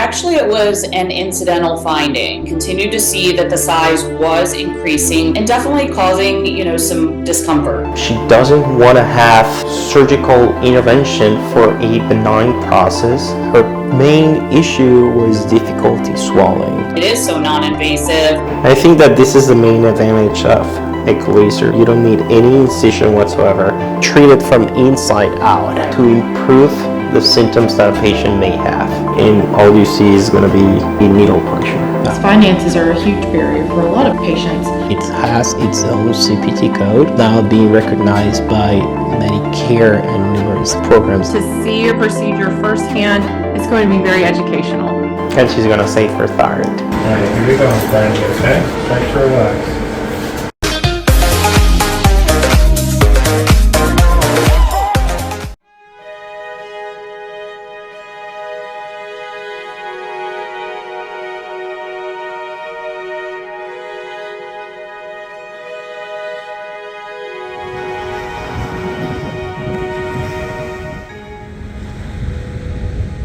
Actually, it was an incidental finding. Continued to see that the size was increasing and definitely causing, some discomfort. She doesn't want to have surgical intervention for a benign process. Her main issue was difficulty swallowing. It is so non-invasive. I think that this is the main advantage of EchoLaser. You don't need any incision whatsoever. Treat it from inside out to improve the symptoms that a patient may have, and all you see is going to be needle pressure. Finances are a huge barrier for a lot of patients. It has its own CPT code now being recognized by Medicare and numerous programs. To see your procedure firsthand is going to be very educational. And she's going to save her thyroid. All right, here we go, Brandy, okay? Try to relax.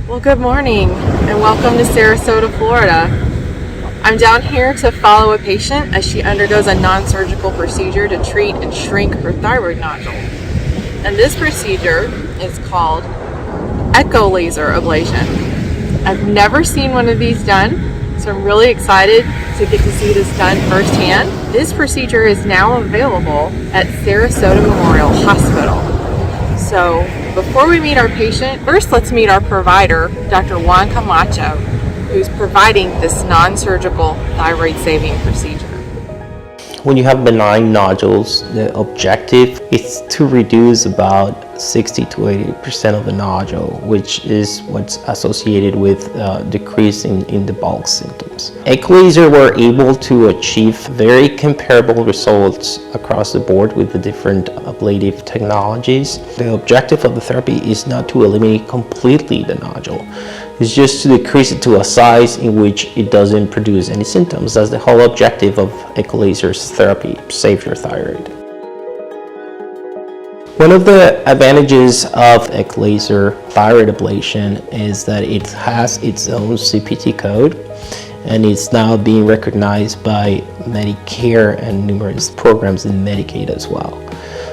Well, good morning and welcome to Sarasota, Florida. I'm down here to follow a patient as she undergoes a non-surgical procedure to treat and shrink her thyroid nodule. And this procedure is called EchoLaser Ablation. I've never seen one of these done, so I'm really excited to get to see this done firsthand. This procedure is now available at Sarasota Memorial Hospital. So before we meet our patient, first let's meet our provider, Dr. Juan Camacho, who's providing this non-surgical thyroid saving procedure. When you have benign nodules, the objective is to reduce about 60 to 80% of the nodule, which is what's associated with decrease in the bulk symptoms. EchoLaser were able to achieve very comparable results across the board with the different ablative technologies. The objective of the therapy is not to eliminate completely the nodule. It's just to decrease it to a size in which it doesn't produce any symptoms. That's the whole objective of EchoLaser's therapy, save your thyroid. One of the advantages of EchoLaser thyroid ablation is that it has its own CPT code, and it's now being recognized by Medicare and numerous programs in Medicaid as well.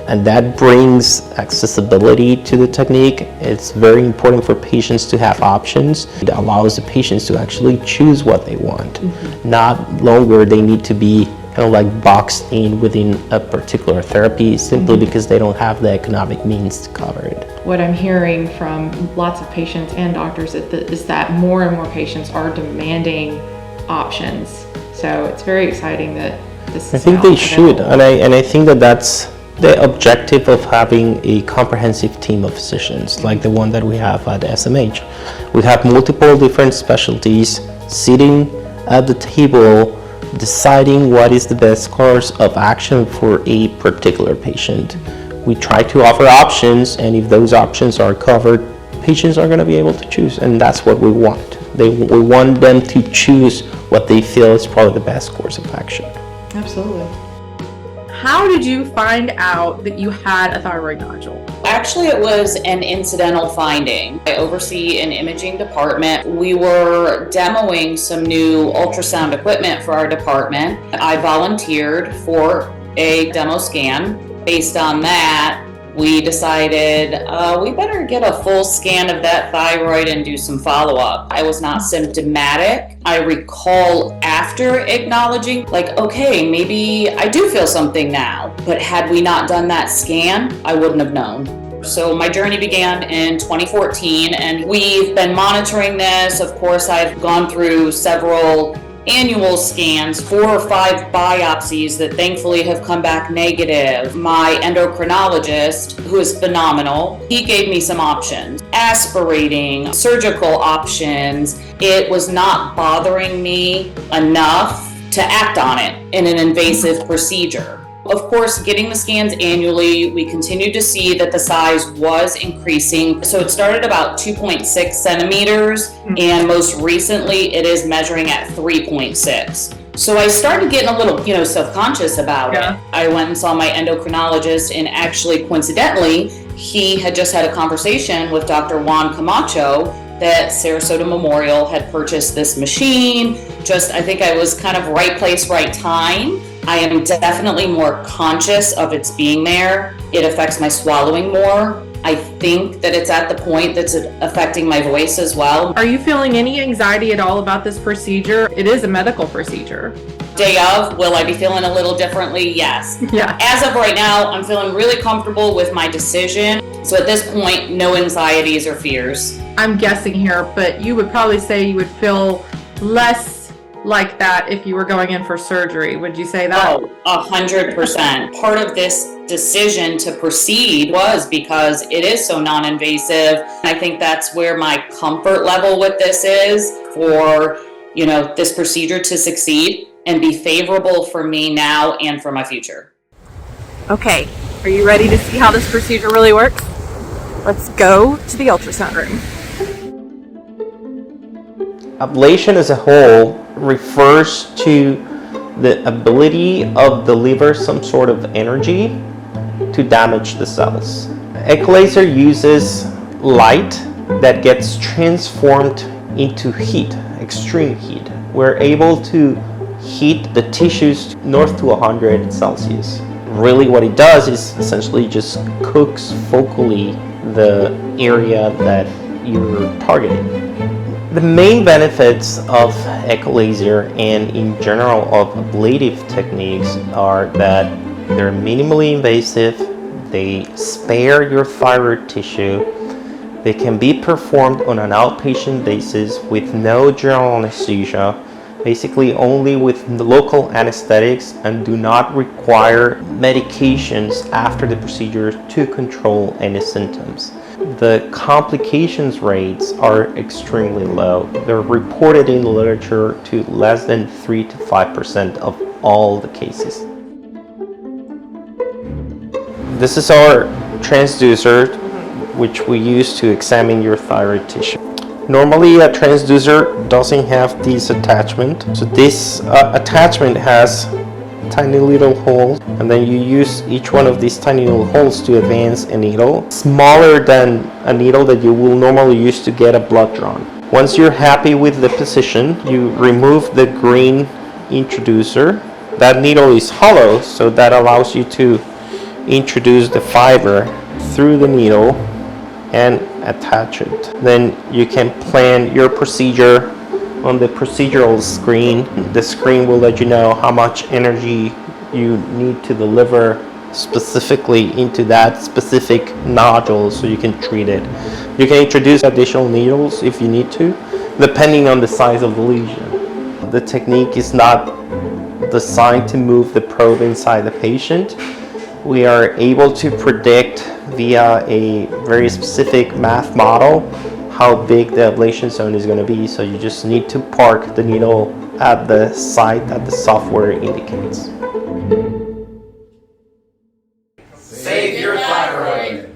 And that brings accessibility to the technique. It's very important for patients to have options. It allows the patients to actually choose what they want. Not longer they need to be kind of like boxed in within a particular therapy simply because they don't have the economic means to cover it. What I'm hearing from lots of patients and doctors is that more and more patients are demanding options. So it's very exciting that this is I think now they available. should, and I think that that's the objective of having a comprehensive team of physicians like the one that we have at SMH. We have multiple different specialties sitting at the table deciding what is the best course of action for a particular patient. We try to offer options, and if those options are covered, patients are going to be able to choose, and that's what we want. We want them to choose what they feel is probably the best course of action. Absolutely. How did you find out that you had a thyroid nodule? Actually, it was an incidental finding. I oversee an imaging department. We were demoing some new ultrasound equipment for our department. I volunteered for a demo scan. Based on that, we decided we better get a full scan of that thyroid and do some follow-up. I was not symptomatic. I recall after acknowledging, like, okay, maybe I do feel something now. But had we not done that scan, I wouldn't have known. So my journey began in 2014, and we've been monitoring this. Of course, I've gone through several annual scans, 4 or 5 biopsies that thankfully have come back negative. My endocrinologist, who is phenomenal, he gave me some options. Aspirating, surgical options. It was not bothering me enough to act on it in an invasive procedure. Of course, getting the scans annually, we continued to see that the size was increasing. So it started about 2.6 centimeters, and most recently it is measuring at 3.6. So I started getting a little, self-conscious about it. I went and saw my endocrinologist, and actually, coincidentally, he had just had a conversation with Dr. Juan Camacho, that Sarasota Memorial had purchased this machine. I think I was kind of right place, right time. I am definitely more conscious of its being there. It affects my swallowing more. I think that it's at the point that's affecting my voice as well. Are you feeling any anxiety at all about this procedure? It is a medical procedure. Day of, will I be feeling a little differently? Yes. Yeah. As of right now, I'm feeling really comfortable with my decision. So at this point, no anxieties or fears. I'm guessing here, but you would probably say you would feel less like that if you were going in for surgery. Would you say that? Oh, 100%. Part of this decision to proceed was because it is so non-invasive. I think that's where my comfort level with this is for, this procedure to succeed and be favorable for me now and for my future. Okay, are you ready to see how this procedure really works? Let's go to the ultrasound room. Ablation as a whole refers to the ability of deliver some sort of energy to damage the cells. EchoLaser uses light that gets transformed into heat, extreme heat. We're able to heat the tissues north to 100 Celsius. Really what it does is essentially just cooks focally the area that you're targeting. The main benefits of EchoLaser and in general of ablative techniques are that they're minimally invasive, they spare your thyroid tissue, they can be performed on an outpatient basis with no general anesthesia, basically only with local anesthetics, and do not require medications after the procedure to control any symptoms. The complications rates are extremely low. They're reported in the literature to less than 3 to 5% of all the cases. This is our transducer, which we use to examine your thyroid tissue. Normally a transducer doesn't have this attachment. So this attachment has tiny little holes, and then you use each one of these tiny little holes to advance a needle smaller than a needle that you will normally use to get a blood drawn. Once you're happy with the position, you remove the green introducer. That needle is hollow, so that allows you to introduce the fiber through the needle and attach it. Then you can plan your procedure on the procedural screen. The screen will let you know how much energy you need to deliver specifically into that specific nodule so you can treat it. You can introduce additional needles if you need to, depending on the size of the lesion. The technique is not designed to move the probe inside the patient. We are able to predict via a very specific math model how big the ablation zone is going to be, so you just need to park the needle at the site that the software indicates. Save your thyroid!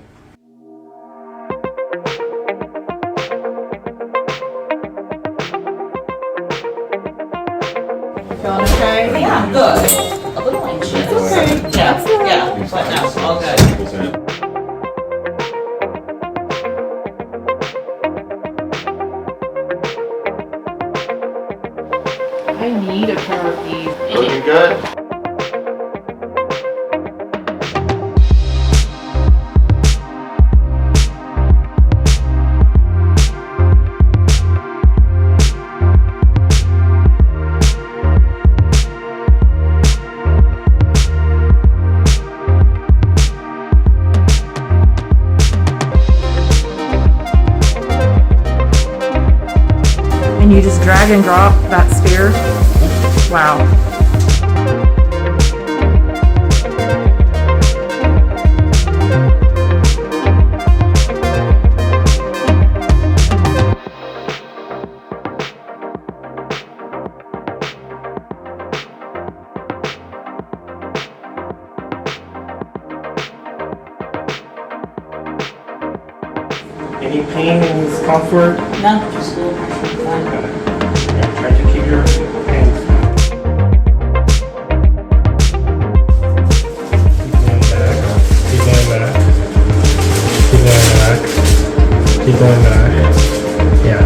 Feeling okay? Yeah, good. A little anxious. Okay. Yeah, but no, all good. I need a pair of these. Looking good? And you just drag and drop that sphere. Wow. Any pain, any discomfort? No, just a little fine. Yeah, try to keep your hands. Keep going back. Keep going back. Keep going back. Keep going back. Yeah.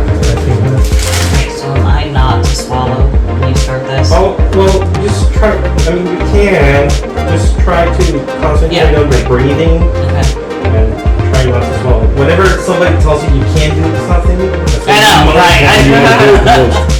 can, just try to concentrate on the breathing and try not to swallow. Whenever somebody tells you you can't do something, that's when I know, you right. want to do it the most.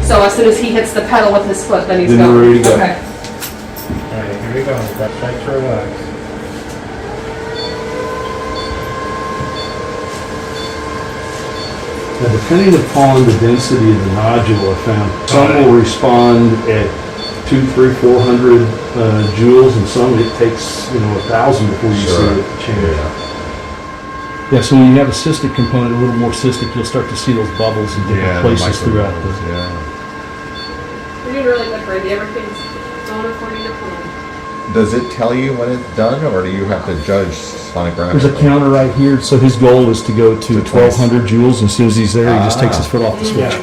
So as soon as he hits the pedal with his foot, then he's Then going. we're ready to go. Okay. All right, here we go. Try to relax. Now, depending upon the density of the nodule, I found some will respond at 200, 300, 400 joules, and some it takes 1,000 before you see it change. Yeah, so when you have a cystic component, a little more cystic, you'll start to see those bubbles in different places throughout the... We're doing really good, Brady. Everything's going according to plan. Does it tell you when it's done, or do you have to judge sonographically? There's a counter right here, so his goal is to go to 1,200 joules, and as soon as he's there, he just takes his foot off the switch.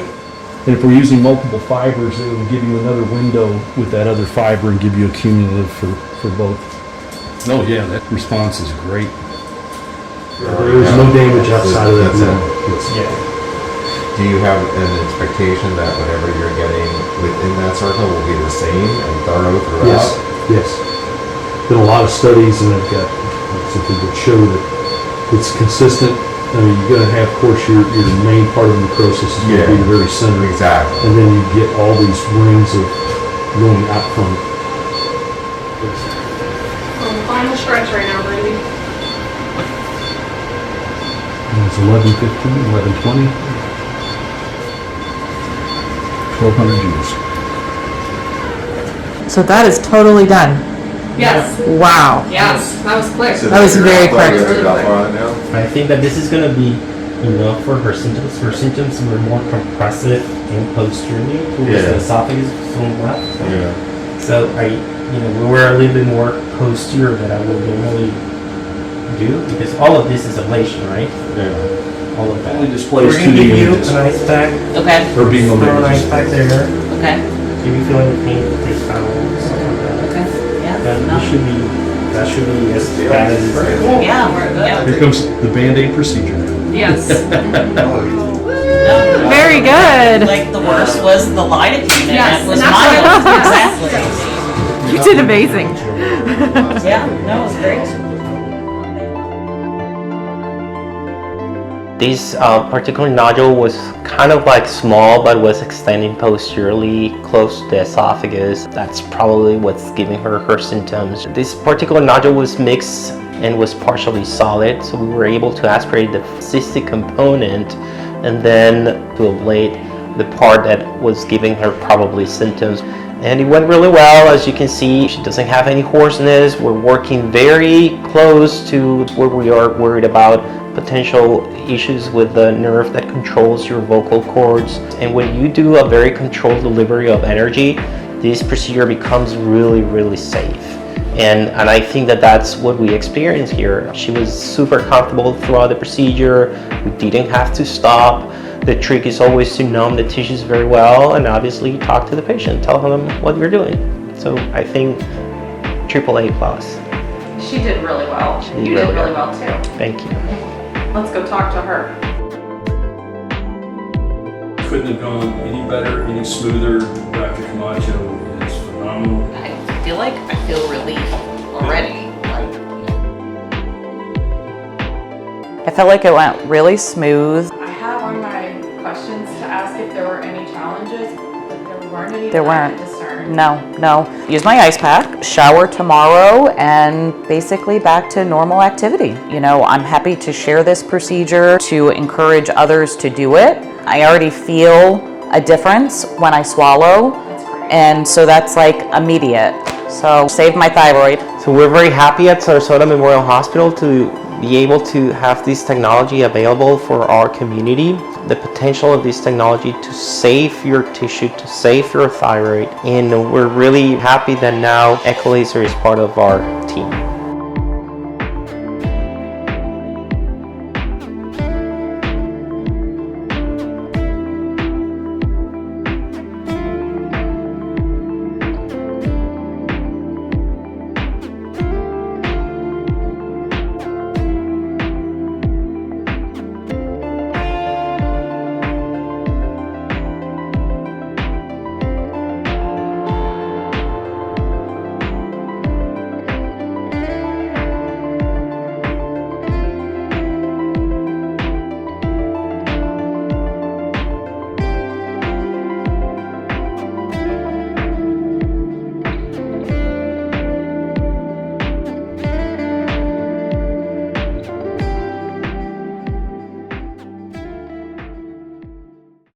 And if we're using multiple fibers, it will give you another window with that other fiber and give you a cumulative for both. Oh yeah, that response is great. There's no damage outside of that. Do you have an expectation that whatever you're getting within that circle will be the same and thorough throughout? Yes. Been a lot of studies, and I've got something that show that it's consistent. You're going to have, of course, your main part of the necrosis is going to be the very center. Exactly. And then you get all these rings of going out from it. Final stretch right now, Brady. And it's 11:15, 11:20. 1,200 joules. So that is totally done. Yes. Wow. Yes. That was quick. So That was you're very all quick. good on it now? I think that this is going to be enough for her symptoms. Her symptoms were more compressive and posteriorly towards the esophagus from left. Yeah. So we were a little bit more posterior than I would normally do, because all of this is ablation, right? Yeah. All of that. Only displays We're 2D going to give you images. an ice pack. Okay. Or beam Throw an images. ice pack there. Okay. If you feel any pain, take Thyroid, something like that. Okay. Yeah. That No. should be as bad as it's Very going. Yeah, we're good. Here comes the Band-Aid procedure. Yes. No, Very good. Like the worst was the lidocaine, and Yes, it was and that's what I mild. was- Exactly. You did amazing. Yeah. No, it was great. This particular nodule was kind of like small, but was extending posteriorly close to the esophagus. That's probably what's giving her symptoms. This particular nodule was mixed and was partially solid, so we were able to aspirate the cystic component and then to ablate the part that was giving her probably symptoms. And it went really well. As you can see, she doesn't have any hoarseness. We're working very close to where we are worried about potential issues with the nerve that controls your vocal cords. And when you do a very controlled delivery of energy, this procedure becomes really, really safe. And I think that that's what we experienced here. She was super comfortable throughout the procedure. We didn't have to stop. The trick is always to numb the tissues very well, and obviously talk to the patient, tell them what you're doing. So I think AAA+. She did really well. She did You really did really well too. Thank you. Let's go talk to her. Couldn't have gone any better, any smoother. Dr. Camacho is phenomenal. I feel relief already. I felt like it went really smooth. I have on my questions to ask if there were any challenges, but there weren't any There that I weren't. could discern. No. Use my ice pack, shower tomorrow, and basically back to normal activity. I'm happy to share this procedure to encourage others to do it. I already feel a difference when I swallow, That's great. and so that's like immediate. So save my thyroid. So we're very happy at Sarasota Memorial Hospital to be able to have this technology available for our community. The potential of this technology to save your tissue, to save your thyroid, and we're really happy that now EchoLaser is part of our team.